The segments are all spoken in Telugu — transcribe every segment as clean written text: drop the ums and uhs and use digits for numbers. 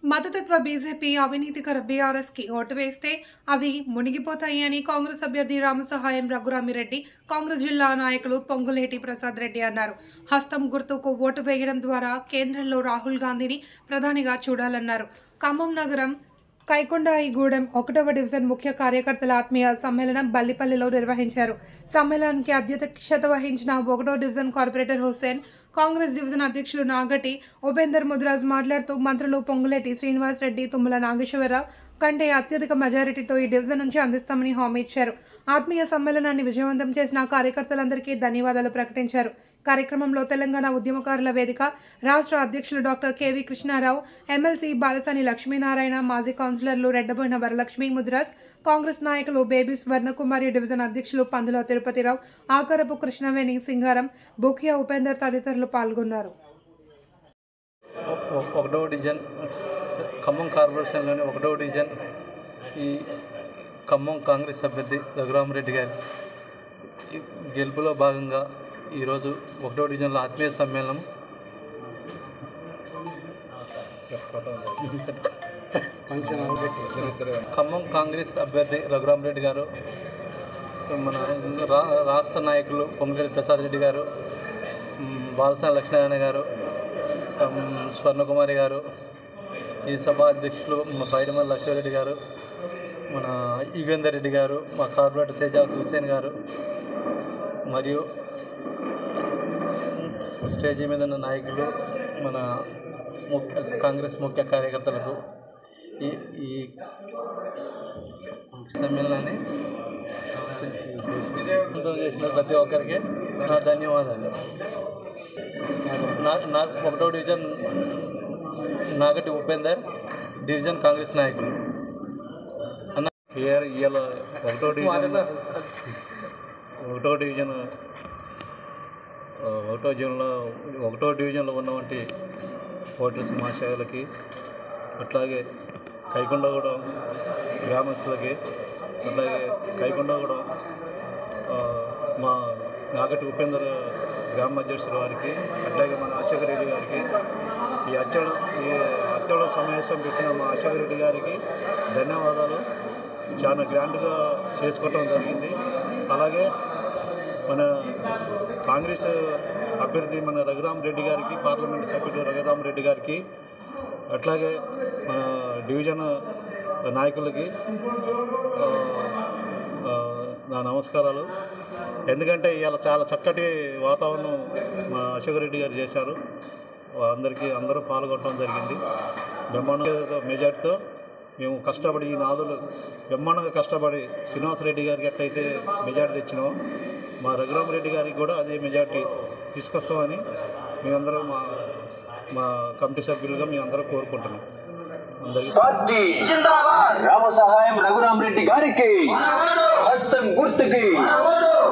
మతతత్వ బీజేపీ అవినీతికర బీఆర్ఎస్కి ఓటు వేస్తే అవి మునిగిపోతాయి అని కాంగ్రెస్ అభ్యర్థి రామసహాయం రఘురామిరెడ్డి కాంగ్రెస్ జిల్లా నాయకులు పొంగులేటి ప్రసాద్ రెడ్డి అన్నారు. హస్తం గుర్తుకు ఓటు వేయడం ద్వారా కేంద్రంలో రాహుల్ గాంధీని ప్రధానిగా చూడాలన్నారు. ఖమ్మం నగరం కైకొండాయిగూడెం 1వ డివిజన్ ముఖ్య కార్యకర్తల ఆత్మీయ సమ్మేళనం బల్లిపల్లిలో నిర్వహించారు. సమ్మేళనానికి అధ్యక్షత వహించిన 1వ division corporator Hussain, Congress division అధ్యక్షులు నాగటి ఉపేందర్ ముద్రాజ్ మాట్లాడుతూ మంత్రులు పొంగులేటి శ్రీనివాస్ రెడ్డి, తుమ్మల నాగేశ్వరరావు కంటే అత్యధిక మెజారిటీతో ఈ డివిజన్ నుంచి అందిస్తామని హామీ ఇచ్చారు. ఆత్మీయ సమ్మేళనాన్ని విజయవంతం చేసిన కార్యకర్తలందరికీ ధన్యవాదాలు ప్రకటించారు. కార్యక్రమంలో తెలంగాణ ఉద్యమకారుల వేదిక రాష్ట్ర అధ్యక్షులు doctor KV Krishnarao, MLC Balasani Lakshminarayana, మాజీ కౌన్సిలర్లు రెడ్డబోయిన వరలక్ష్మి ముద్రాజ్, కాంగ్రెస్ నాయకులు బేబీ స్వర్ణకుమారి, డివిజన్ అధ్యక్షులు పందుల తిరుపతిరావు, ఆకరపు కృష్ణవేణి, సింగారం, బుకియా ఉపేందర్ తదితరులు పాల్గొన్నారు. 1వ డివిజన్ ఖమ్మం కార్పొరేషన్లోని 1వ డివిజన్ ఈ ఖమ్మం కాంగ్రెస్ అభ్యర్థి రఘురామిరెడ్డి గారి గెలుపులో భాగంగా ఈరోజు 1వ డివిజన్లో ఆత్మీయ సమ్మేళనం ఖమ్మం కాంగ్రెస్ అభ్యర్థి రఘురామిరెడ్డి గారు, మన రాష్ట్ర నాయకులు పొంగులేటి ప్రసాద్ రెడ్డి గారు, బాలసాని లక్ష్మీనారాయణ గారు, స్వర్ణకుమారి గారు, ఈ సభ అధ్యక్షులు పైడిమల్లి లక్ష్మీరెడ్డి గారు, మన యుగేందర్ రెడ్డి గారు, మా కార్పొరేటర్ తేజ హుస్సేన్ గారు, మరియు స్టేజీ మీద ఉన్న నాయకులు, మన కాంగ్రెస్ ముఖ్య కార్యకర్తలకు ఈ సమ్మేళనాన్ని విజయవంతం చేసిన ప్రతి ఒక్కరికి నా ధన్యవాదాలు. 1వ డివిజన్ నాగటి ఉపేందర్, డివిజన్ కాంగ్రెస్ నాయకులు. అన్న ఇవాళ 1వ డివిజన్లో ఉన్నటువంటి ఓటర్స్ మహాశయులకి, అట్లాగే కైకొండగూడెం గ్రామస్తులకి, అట్లాగే కైకొండగూడెం మా నాగటి ఉపేందర్ గ్రామ అధ్యక్షుల వారికి, అట్లాగే మన అశోక్ రెడ్డి గారికి, ఈ అత్యవసర సమావేశం పెట్టిన మా అశోక్ రెడ్డి గారికి ధన్యవాదాలు. చాలా గ్రాండ్గా చేసుకోవటం జరిగింది. అలాగే మన కాంగ్రెస్ అభ్యర్థి మన రఘురామిరెడ్డి గారికి, పార్లమెంట్ సభ్యుడు రఘురామిరెడ్డి గారికి, అట్లాగే మన డివిజన్ నాయకులకి నా నమస్కారాలు. ఎందుకంటే ఇవాళ చాలా చక్కటి వాతావరణం మా అశోక్ రెడ్డి గారు చేశారు. అందరూ పాల్గొనడం జరిగింది. బ్రహ్మాండ మెజార్టీతో మేము కష్టపడి ఈ నాలుగు బ్రహ్మాండంగా కష్టపడి శ్రీనివాసరెడ్డి గారికి ఎట్లయితే మెజార్టీ తెచ్చినామో మా రఘురామిరెడ్డి గారికి కూడా అదే మెజార్టీ తీసుకొస్తామని మేమందరం మా కమిటీ సభ్యులుగా మేమందరం కోరుకుంటున్నాం. అందరికీ రామసహాయం రఘురామిరెడ్డి గారికి, హస్తం గుర్తుకి,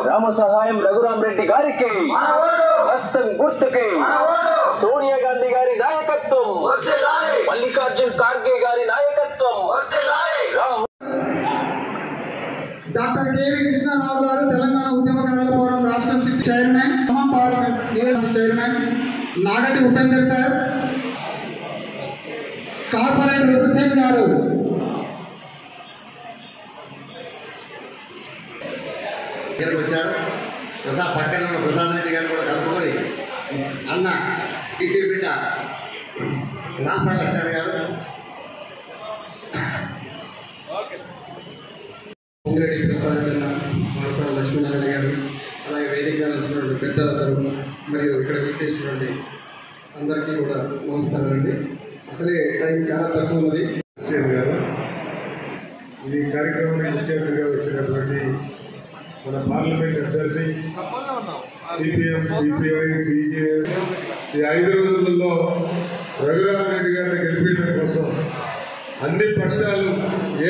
రామసహాయం రఘురామిరెడ్డి గారికి, హస్తం గుర్తుకి, సోనియా గాంధీ గారి నాయకత్వం, మల్లికార్జున్ ఖార్గే గారి నాయకత్వం, డాక్టర్ కెవి కృష్ణారావు గారు తెలంగాణ ఉద్యమకారుల ఫోరం రాష్ట్ర chairman, Khammam parliament chairman Nagati Upender sir, corporator Hussain గారు, వచ్చారు. పక్కన ఉన్న ప్రసాద్ రెడ్డి గారు కూడా కలుపుకొని అన్న టీసీ బిడ్డ రామసాని లక్ష్మణ గారు, పొంగిరెడ్డి ప్రసాద్ మాసాల లక్ష్మీనారాయణ గారు, అలాగే వేదిక వచ్చినటువంటి పెద్దలందరూ మరియు ఇక్కడ విచ్చేసినటువంటి అందరికీ కూడా నమస్కారం అండి. అసలే టైం చాలా తక్కువ ఉన్నది. గారు ఇది కార్యక్రమానికి ముఖ్య అతిథిగా వచ్చినటువంటి మన పార్లమెంట్ అభ్యర్థి సిపిఎం, సిపిఐ, బీజేపీ ఈ 5 రోజులలో రఘురామిరెడ్డి గారిని గెలిపించడం కోసం అన్ని పక్షాలు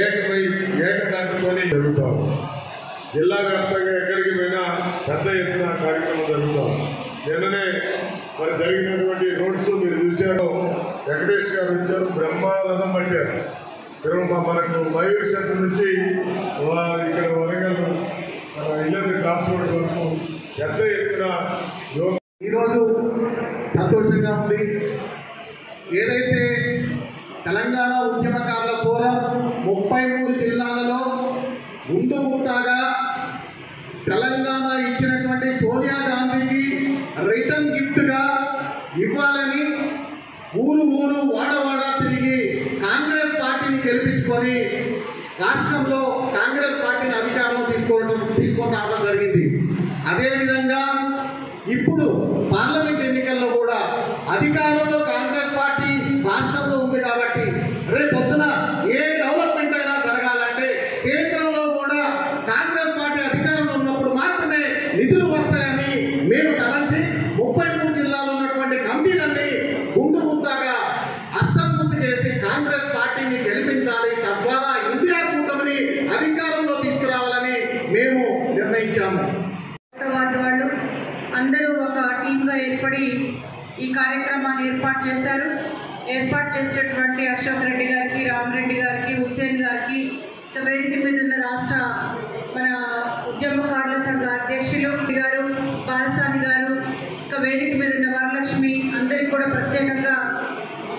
ఏకదాటితోనే జరుగుతాం. జిల్లా వ్యాప్తంగా ఎక్కడికి పోయినా పెద్ద ఎత్తున కార్యక్రమం జరుగుతాం. నిన్ననే మరి జరిగినటువంటి రోడ్స్ మీరు చూశారు. వెంకటేష్ గారు వచ్చారు, బ్రహ్మానందం పట్టారు. మనకు మయూర్ సెంటర్ నుంచి ఇక్కడ వరంగల్ ఇల్లందు క్రాస్ రోడ్ వరకు పెద్ద ఎత్తున ఈరోజు సంతోషంగా ఉంది. ఏదైతే తెలంగాణ ఉద్యమకారుల ఫోరం 33 జిల్లాలలో ముందుగా తెలంగాణ ఇచ్చినటువంటి సోనియా గాంధీకి రిటర్న్ గిఫ్ట్గా ఇవ్వాలని ఊరు వాడవాడ తిరిగి కాంగ్రెస్ పార్టీని గెలిపించుకొని రాష్ట్రంలో కాంగ్రెస్ పార్టీని అధికారంలో తీసుకొని రావడం జరిగింది. అదేవిధంగా ఇప్పుడు పార్లమెంట్ ఎన్నికల్లో కూడా అధికారంలో కాంగ్రెస్ పార్టీ రాష్ట్రంలో ఉంది కాబట్టి రేపొద్దున ఏ డెవలప్మెంట్ అయినా జరగాలంటే కేంద్రంలో కూడా కాంగ్రెస్ పార్టీ అధికారంలో ఉన్నప్పుడు మాత్రమే నిధులు వస్తాయని మేము తలంచి 33 జిల్లాలో ఉన్నటువంటి కమిటీలన్నీ గుండుగుంతాగా హస్తముద్దు చేసి కాంగ్రెస్ పార్టీని గెలిపించాలి, తద్వారా ఇండియా కూటమిని అధికారంలో తీసుకురావాలని మేము నిర్ణయించాము. వాళ్ళు అందరూ ఒక టీమ్గా ఏర్పడి ఈ కార్యక్రమాన్ని ఏర్పాటు చేశారు. ఏర్పాటు చేసినటువంటి అశోక్ రెడ్డి గారికి, రామరెడ్డి గారికి, హుసేన్ గారికి, వేదిక మీద ఉన్న రాష్ట్ర మన ఉద్యమకారుల సంఘ అధ్యక్షులు గారు, బాలసాని గారు, ఇంకా వేదిక మీద ఉన్న వరలక్ష్మి అందరికీ కూడా ప్రత్యేకంగా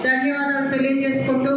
ధన్యవాదాలు తెలియజేసుకుంటూ